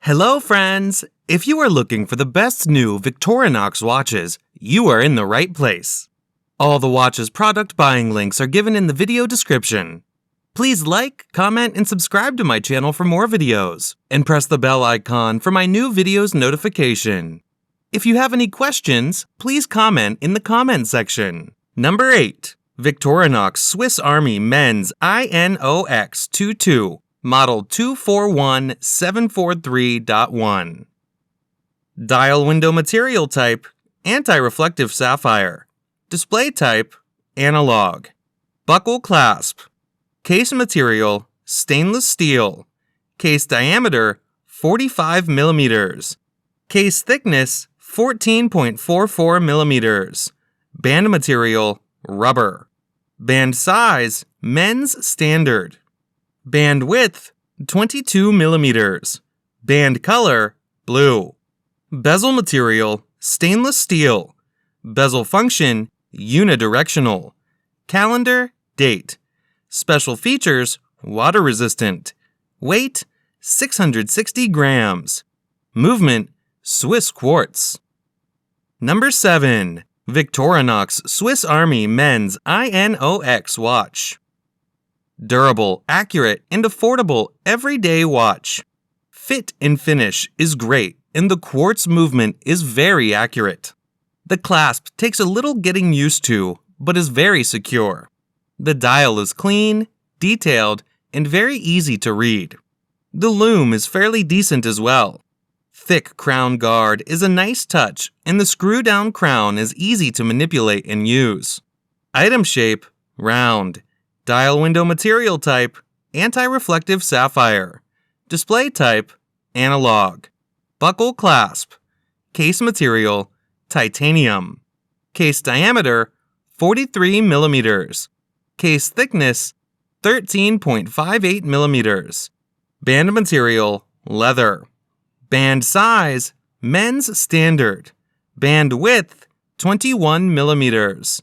Hello, friends! If you are looking for the best new Victorinox watches, you are in the right place. All the watches product buying links are given in the video description. Please like, comment, and subscribe to my channel for more videos, and press the bell icon for my new videos notification. If you have any questions, please comment in the comment section. Number 8. Victorinox Swiss Army Men's I.N.O.X 22. Model 241743.1. Dial window material type, anti-reflective sapphire. Display type, analog. Buckle clasp. Case material, stainless steel. Case diameter, 45 millimeters. Case thickness, 14.44 millimeters. Band material, rubber. Band size, men's standard. Band width, 22 millimeters. Band color, blue. Bezel material, stainless steel. Bezel function, unidirectional. Calendar, date. Special features, water resistant. Weight, 660 grams. Movement, Swiss quartz. Number 7. Victorinox Swiss Army Men's I.N.O.X watch. Durable, accurate, and affordable everyday watch. Fit and finish is great, and the quartz movement is very accurate. The clasp takes a little getting used to, but is very secure. The dial is clean, detailed, and very easy to read. The lume is fairly decent as well. Thick crown guard is a nice touch, and the screw-down crown is easy to manipulate and use. Item shape, round. Dial window material type, anti-reflective sapphire. Display type, analog. Buckle clasp. Case material, titanium. Case diameter, 43 millimeters. Case thickness, 13.58 millimeters. Band material, leather. Band size, men's standard. Band width, 21 millimeters.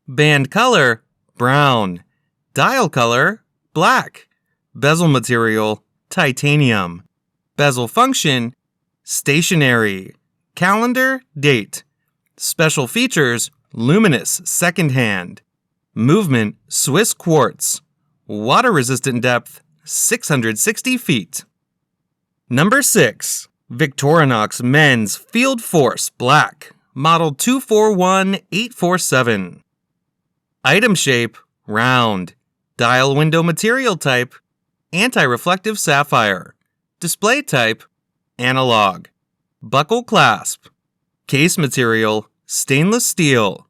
Band color, brown. Dial color, black. Bezel material, titanium. Bezel function, stationary. Calendar, date. Special features, luminous second-hand. Movement, Swiss quartz. Water-resistant depth, 660 feet. Number 6. Victorinox Men's Fieldforce Black. Model 241847. Item shape, round. Dial window material type, anti-reflective sapphire. Display type, analog. Buckle clasp. Case material, stainless steel.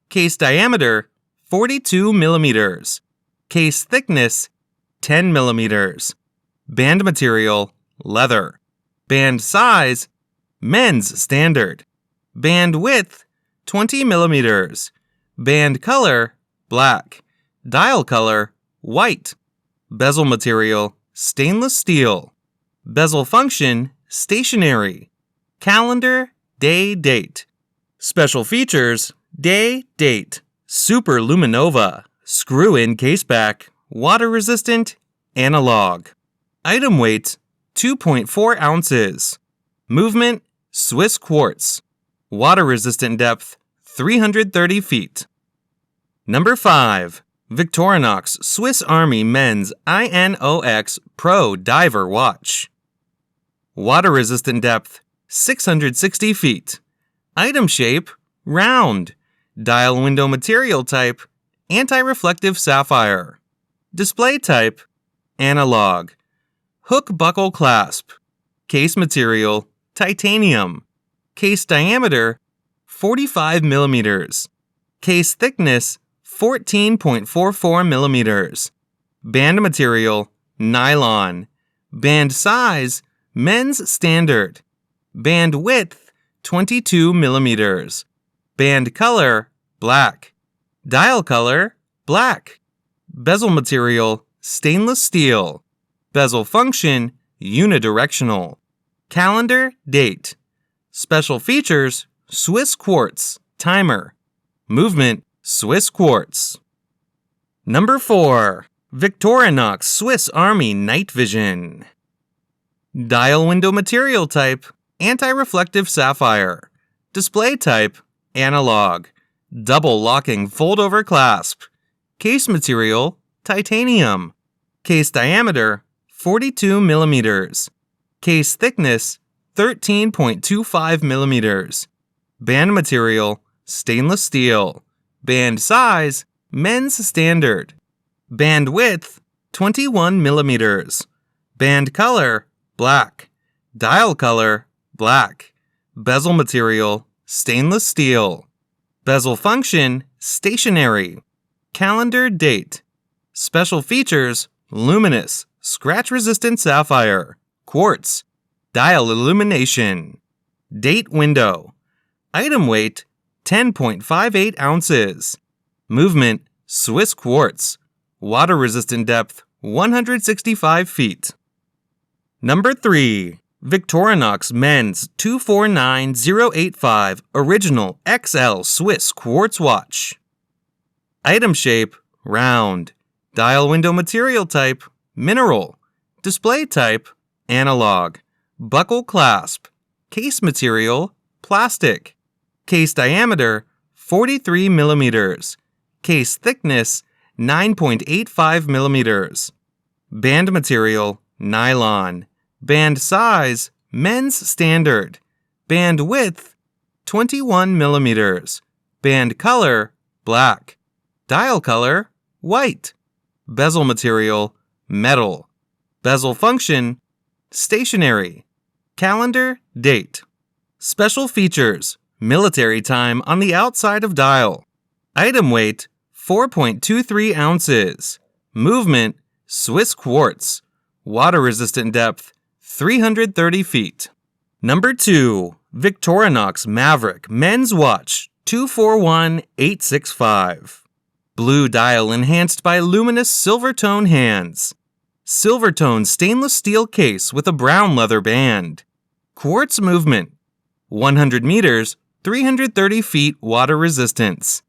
Case diameter, 42 millimeters. Case thickness, 10 millimeters. Band material, leather. Band size, men's standard. Band width, 20 millimeters. Band color, black. Dial color, white. Bezel material, stainless steel. Bezel function, stationary. Calendar, day, date. Special features, day, date. Super luminova. Screw-in caseback. Water resistant, analog. Item weight, 2.4 ounces. Movement, Swiss quartz. Water resistant depth, 330 feet. Number 5. Victorinox Swiss Army Men's I.N.O.X Pro Diver Watch. Water-resistant depth, 660 feet. Item shape, round. Dial window material type, anti-reflective sapphire. Display type, analog. Hook buckle clasp. Case material, titanium. Case diameter, 45 millimeters. Case thickness, 14.44 millimeters. Band material, nylon. Band size, men's standard. Band width, 22 millimeters. Band color, black. Dial color, black. Bezel material, stainless steel. Bezel function, unidirectional. Calendar, date. Special features, Swiss quartz, timer. Movement, Swiss quartz. Number 4. Victorinox Swiss Army Night Vision. Dial window material type, anti-reflective sapphire. Display type, analog. Double locking fold-over clasp. Case material, titanium. Case diameter, 42 millimeters. Case thickness, 13.25 millimeters. Band material, stainless steel. Band size, men's standard. Band width, 21 millimeters. Band color, black. Dial color, black. Bezel material, stainless steel. Bezel function, stationary. Calendar date. Special features, luminous, scratch-resistant sapphire, quartz, dial illumination. Date window. Item weight, 10.58 ounces. Movement, Swiss quartz. Water resistant depth, 165 feet. Number 3. Victorinox Men's 249085 Original XL Swiss Quartz Watch. Item shape, round. Dial window material type, mineral. Display type, analog. Buckle clasp. Case material, plastic. Case diameter, 43 millimeters. Case thickness, 9.85 millimeters. Band material, nylon. Band size, men's standard. Band width, 21 millimeters. Band color, black. Dial color, white. Bezel material, metal. Bezel function, stationary. Calendar date. Special features, military time on the outside of dial. Item weight, 4.23 ounces. Movement, Swiss quartz. Water resistant depth, 330 feet. Number 2. Victorinox Maverick Men's Watch 241865. Blue dial enhanced by luminous silver tone hands. Silver tone stainless steel case with a brown leather band. Quartz movement. 100 meters, 330 feet water resistance.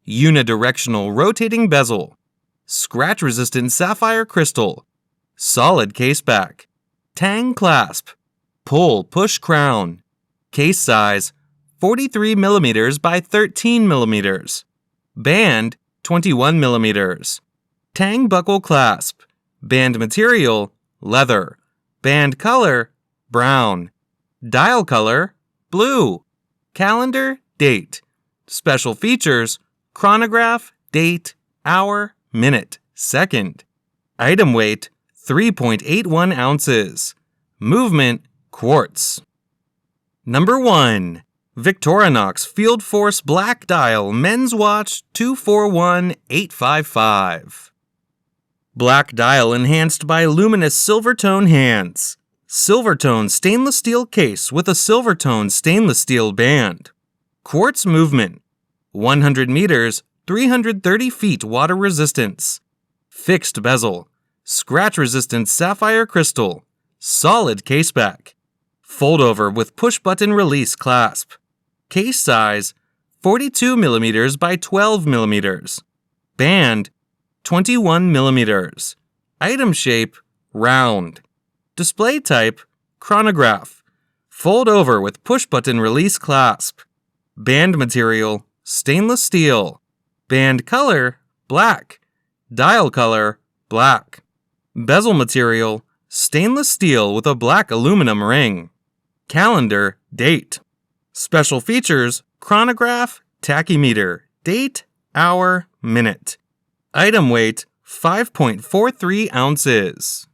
Unidirectional rotating bezel. Scratch resistant sapphire crystal. Solid case back. Tang clasp. Pull push crown. Case size, 43 millimeters by 13 millimeters. Band, 21 millimeters. Tang buckle clasp. Band material, leather. Band color, brown. Dial color, blue. Calendar, date. Special features, chronograph, date, hour, minute, second. Item weight, 3.81 ounces. Movement, quartz. Number 1. Victorinox Fieldforce Black Dial Men's Watch 241855. Black dial enhanced by luminous silver tone hands. Silver tone stainless steel case with a silver tone stainless steel band. Quartz movement. 100 meters, 330 feet water resistance. Fixed bezel. Scratch-resistant sapphire crystal. Solid caseback. Fold over with push-button release clasp. Case size, 42 millimeters by 12 millimeters. Band, 21 millimeters. Item shape, round. Display type, chronograph. Fold over with push-button release clasp. Band material, stainless steel. Band color, black. Dial color, black. Bezel material, stainless steel with a black aluminum ring. Calendar, date. Special features, chronograph, tachymeter, date, hour, minute. Item weight, 5.43 ounces.